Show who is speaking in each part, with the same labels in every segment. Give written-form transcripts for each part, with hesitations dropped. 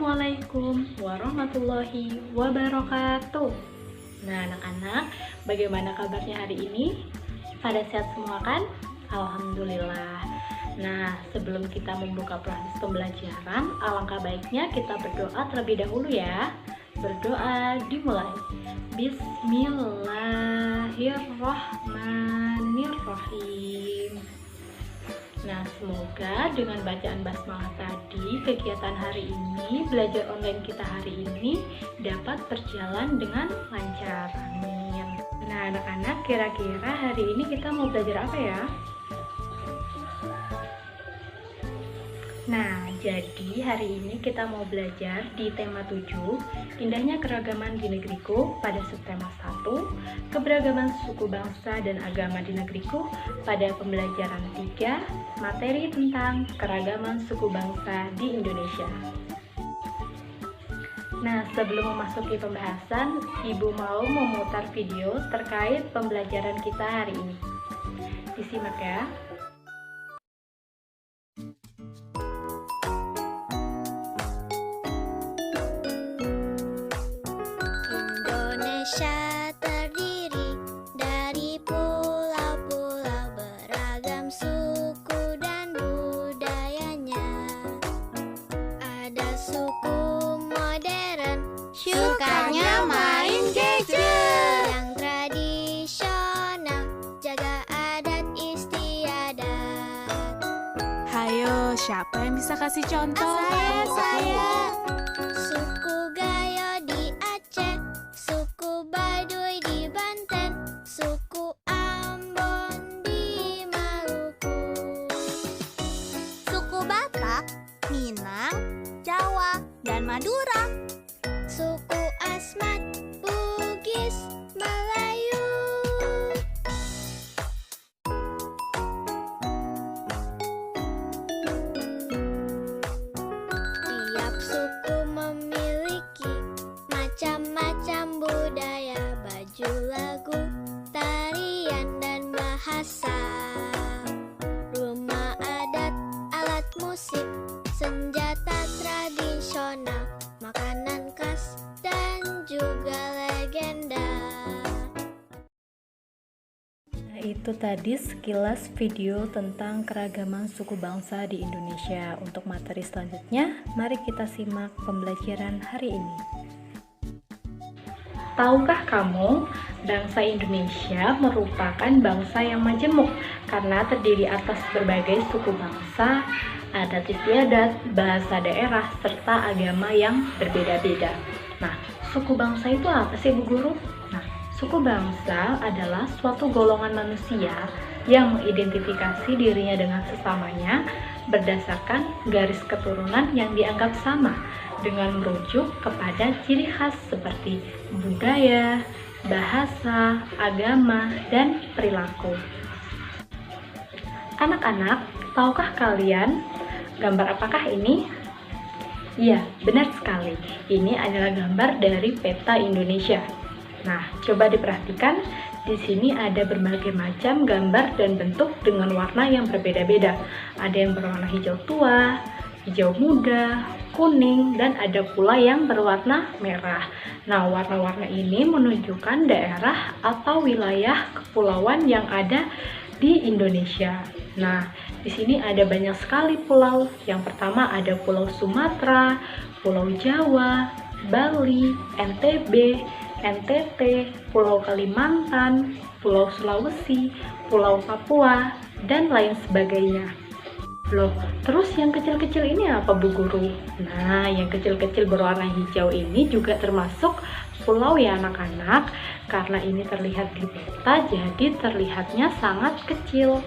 Speaker 1: Assalamualaikum warahmatullahi wabarakatuh. Nah anak-anak, bagaimana kabarnya hari ini? Pada sehat semua kan? Alhamdulillah. Nah, sebelum kita membuka proses pembelajaran, alangkah baiknya kita berdoa terlebih dahulu ya. Berdoa dimulai. Bismillahirrahmanirrahim. Nah, semoga dengan bacaan basmalah tadi, kegiatan hari ini, belajar online kita hari ini dapat berjalan dengan lancar. Amin. Nah, anak-anak, kira-kira hari ini kita mau belajar apa ya? Nah, jadi hari ini kita mau belajar di tema 7, Indahnya Keragaman di Negeriku pada subtema 1, Keberagaman Suku Bangsa dan Agama di Negeriku pada pembelajaran 3, materi tentang keragaman suku bangsa di Indonesia. Nah, sebelum memasuki pembahasan, Ibu mau memutar video terkait pembelajaran kita hari ini. Disimak ya.
Speaker 2: Indonesia terdiri dari pulau-pulau beragam suku dan budayanya. Ada suku modern,
Speaker 3: sukanya main gadget.
Speaker 2: yang tradisional, jaga adat istiadat.
Speaker 3: Hayo, siapa yang bisa kasih contoh?
Speaker 2: Saya. Suku Gayo di Aceh, suku Baduy di Banten, suku Ambon di Maluku,
Speaker 3: Suku Batak, Minang, Jawa, dan Madura.
Speaker 2: suku Asmat, Bugis, Melayu. Tiap suku memiliki macam-macam budaya, baju, lagu, tarian, dan bahasa. Rumah adat, alat musik, senjata tradisional, makanan khas, dan juga legenda.
Speaker 1: Nah, itu tadi sekilas video tentang keragaman suku bangsa di Indonesia. Untuk materi selanjutnya, mari kita simak pembelajaran hari ini. Tahukah kamu, bangsa Indonesia merupakan bangsa yang majemuk karena terdiri atas berbagai suku bangsa, adat istiadat, bahasa daerah, serta agama yang berbeda-beda. Nah, suku bangsa itu apa sih, Bu Guru? Nah, suku bangsa adalah suatu golongan manusia yang mengidentifikasi dirinya dengan sesamanya berdasarkan garis keturunan yang dianggap sama dengan merujuk kepada ciri khas seperti budaya, bahasa, agama, dan perilaku. Anak-anak, tahukah kalian gambar apakah ini? Iya, benar sekali. Ini adalah gambar dari peta Indonesia. Nah, coba diperhatikan, di sini ada berbagai macam gambar dan bentuk dengan warna yang berbeda-beda. Ada yang berwarna hijau tua, hijau muda, kuning, dan ada pula yang berwarna merah. Nah, warna-warna ini menunjukkan daerah atau wilayah kepulauan yang ada di Indonesia. Nah, di sini ada banyak sekali pulau. Yang pertama ada Pulau Sumatera, Pulau Jawa, Bali, NTB, NTT, Pulau Kalimantan, Pulau Sulawesi, Pulau Papua, dan lain sebagainya. Loh, terus yang kecil-kecil ini apa, Bu Guru? Nah, yang kecil-kecil berwarna hijau ini juga termasuk pulau ya anak-anak. Karena ini terlihat di peta, jadi terlihatnya sangat kecil.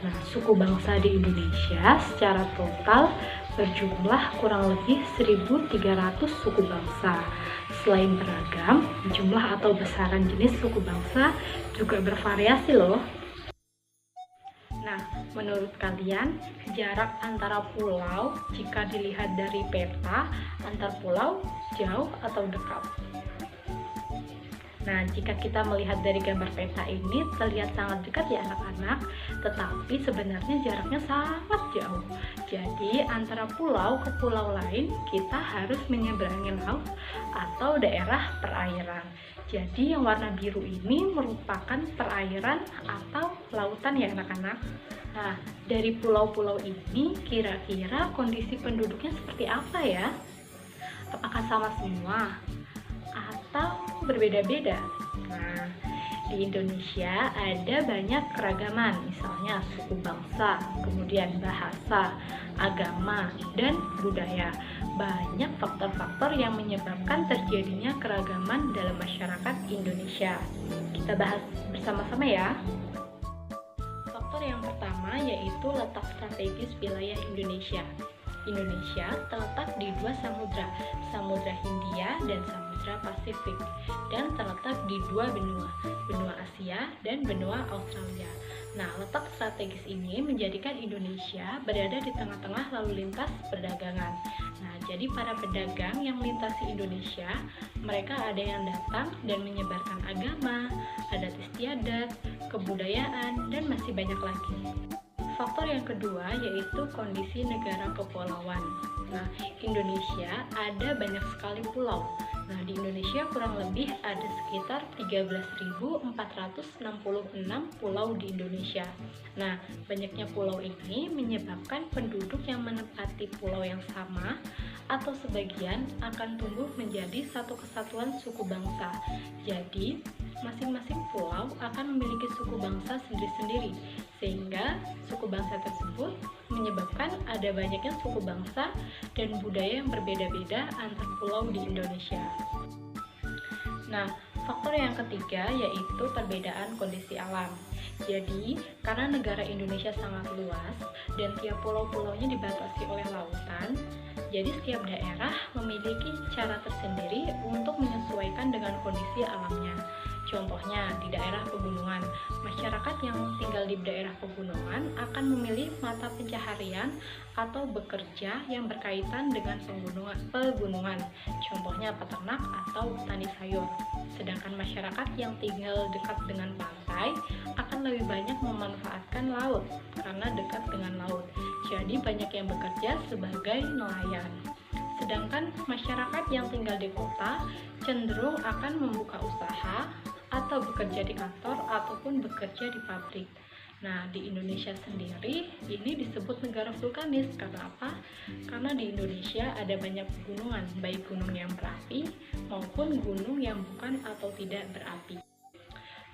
Speaker 1: Nah, suku bangsa di Indonesia secara total berjumlah kurang lebih 1.300 suku bangsa. Selain beragam, jumlah atau besaran jenis suku bangsa juga bervariasi loh. Nah, menurut kalian, jarak antara pulau jika dilihat dari peta, antar pulau jauh atau dekat? Nah, jika kita melihat dari gambar peta ini terlihat sangat dekat ya anak-anak, tetapi sebenarnya jaraknya sangat jauh. Jadi antara pulau ke pulau lain kita harus menyeberangi laut atau daerah perairan. Jadi yang warna biru ini merupakan perairan atau lautan ya anak-anak. Nah, dari pulau-pulau ini kira-kira kondisi penduduknya seperti apa ya? Apakah sama semua atau berbeda-beda? Nah, di Indonesia ada banyak keragaman, misalnya suku bangsa, kemudian bahasa, agama, dan budaya. Banyak faktor-faktor yang menyebabkan terjadinya keragaman dalam masyarakat Indonesia. Kita bahas bersama-sama ya. Faktor yang pertama yaitu letak strategis wilayah Indonesia. Indonesia terletak di dua samudra, Samudra Hindia dan Samudra Pasifik, dan terletak di dua benua, benua Asia dan benua Australia. Nah, letak strategis ini menjadikan Indonesia berada di tengah-tengah lalu lintas perdagangan. Nah, jadi para pedagang yang melintasi Indonesia, mereka ada yang datang dan menyebarkan agama, adat istiadat, kebudayaan, dan masih banyak lagi. Faktor yang kedua yaitu kondisi negara kepulauan. Nah, Indonesia ada banyak sekali pulau. Nah, di Indonesia kurang lebih ada sekitar 13.466 pulau di Indonesia. Nah, banyaknya pulau ini menyebabkan penduduk yang menempati pulau yang sama atau sebagian akan tumbuh menjadi satu kesatuan suku bangsa. Jadi, masing-masing pulau akan memiliki suku bangsa sendiri-sendiri, sehingga suku bangsa tersebut menyebabkan ada banyaknya suku bangsa dan budaya yang berbeda-beda antar pulau di Indonesia. Nah, faktor yang ketiga yaitu perbedaan kondisi alam. Jadi, karena negara Indonesia sangat luas dan tiap pulau-pulaunya dibatasi oleh lautan, jadi setiap daerah memiliki cara tersendiri untuk menyesuaikan dengan kondisi alamnya. Contohnya, di daerah pegunungan, masyarakat yang tinggal di daerah pegunungan akan memilih mata pencaharian atau bekerja yang berkaitan dengan pegunungan. Contohnya peternak atau petani sayur. Sedangkan masyarakat yang tinggal dekat dengan pantai akan lebih banyak memanfaatkan laut karena dekat dengan laut. Jadi banyak yang bekerja sebagai nelayan. Sedangkan masyarakat yang tinggal di kota cenderung akan membuka usaha atau bekerja di kantor ataupun bekerja di pabrik. Nah, di Indonesia sendiri ini disebut negara vulkanis. Karena apa? Karena di Indonesia ada banyak pegunungan, baik gunung yang berapi maupun gunung yang bukan atau tidak berapi.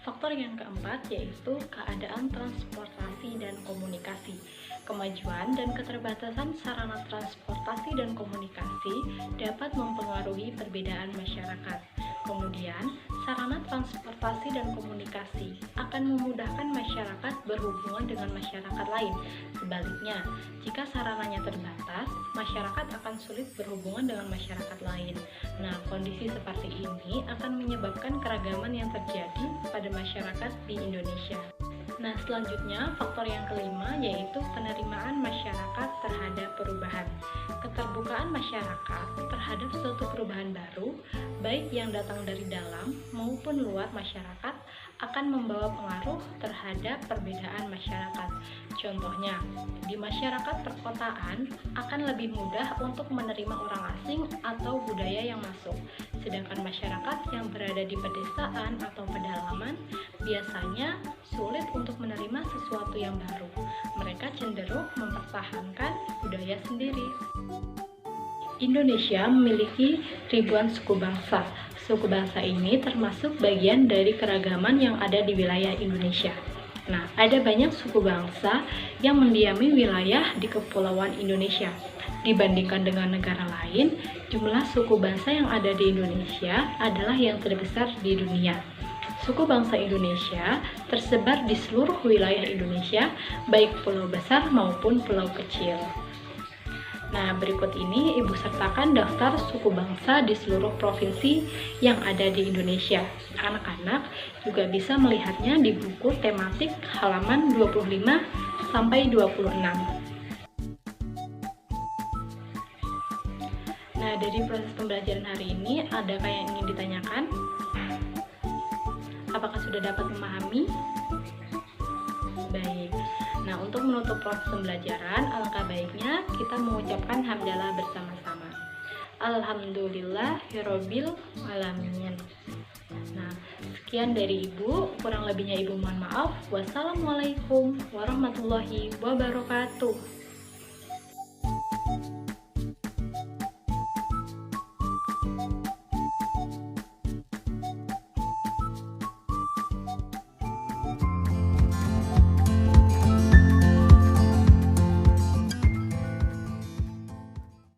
Speaker 1: Faktor yang keempat yaitu keadaan transportasi dan komunikasi. Kemajuan dan keterbatasan sarana transportasi dan komunikasi dapat mempengaruhi perbedaan masyarakat. Kemudian, sarana transportasi dan komunikasi akan memudahkan masyarakat berhubungan dengan masyarakat lain. Sebaliknya, jika sarananya terbatas, masyarakat akan sulit berhubungan dengan masyarakat lain. Nah, kondisi seperti ini akan menyebabkan keragaman yang terjadi pada masyarakat di Indonesia. Nah, selanjutnya faktor yang kelima yaitu penerimaan masyarakat terhadap perubahan. Keterbukaan masyarakat terhadap suatu perubahan baru, baik yang datang dari dalam maupun luar masyarakat, akan membawa pengaruh terhadap perbedaan masyarakat. Contohnya, di masyarakat perkotaan akan lebih mudah untuk menerima orang asing atau budaya yang masuk. Sedangkan masyarakat yang berada di pedesaan atau pedalaman biasanya sulit untuk menerima sesuatu yang baru. Mereka cenderung mempertahankan budaya sendiri. Indonesia memiliki ribuan suku bangsa. Suku bangsa ini termasuk bagian dari keragaman yang ada di wilayah Indonesia. Nah, ada banyak suku bangsa yang mendiami wilayah di kepulauan Indonesia. Dibandingkan dengan negara lain, jumlah suku bangsa yang ada di Indonesia adalah yang terbesar di dunia. Suku bangsa Indonesia tersebar di seluruh wilayah Indonesia, baik pulau besar maupun pulau kecil. Nah, berikut ini Ibu sertakan daftar suku bangsa di seluruh provinsi yang ada di Indonesia. Anak-anak juga bisa melihatnya di buku tematik halaman 25 sampai 26. Nah, dari proses pembelajaran hari ini, adakah yang ingin ditanyakan? Apakah sudah dapat memahami? Baik. Nah, untuk menutup proses pembelajaran, alangkah baiknya kita mengucapkan hamdalah bersama-sama. Alhamdulillahirabbil alamin. Nah, sekian dari Ibu, kurang lebihnya Ibu mohon maaf. Wassalamualaikum warahmatullahi wabarakatuh.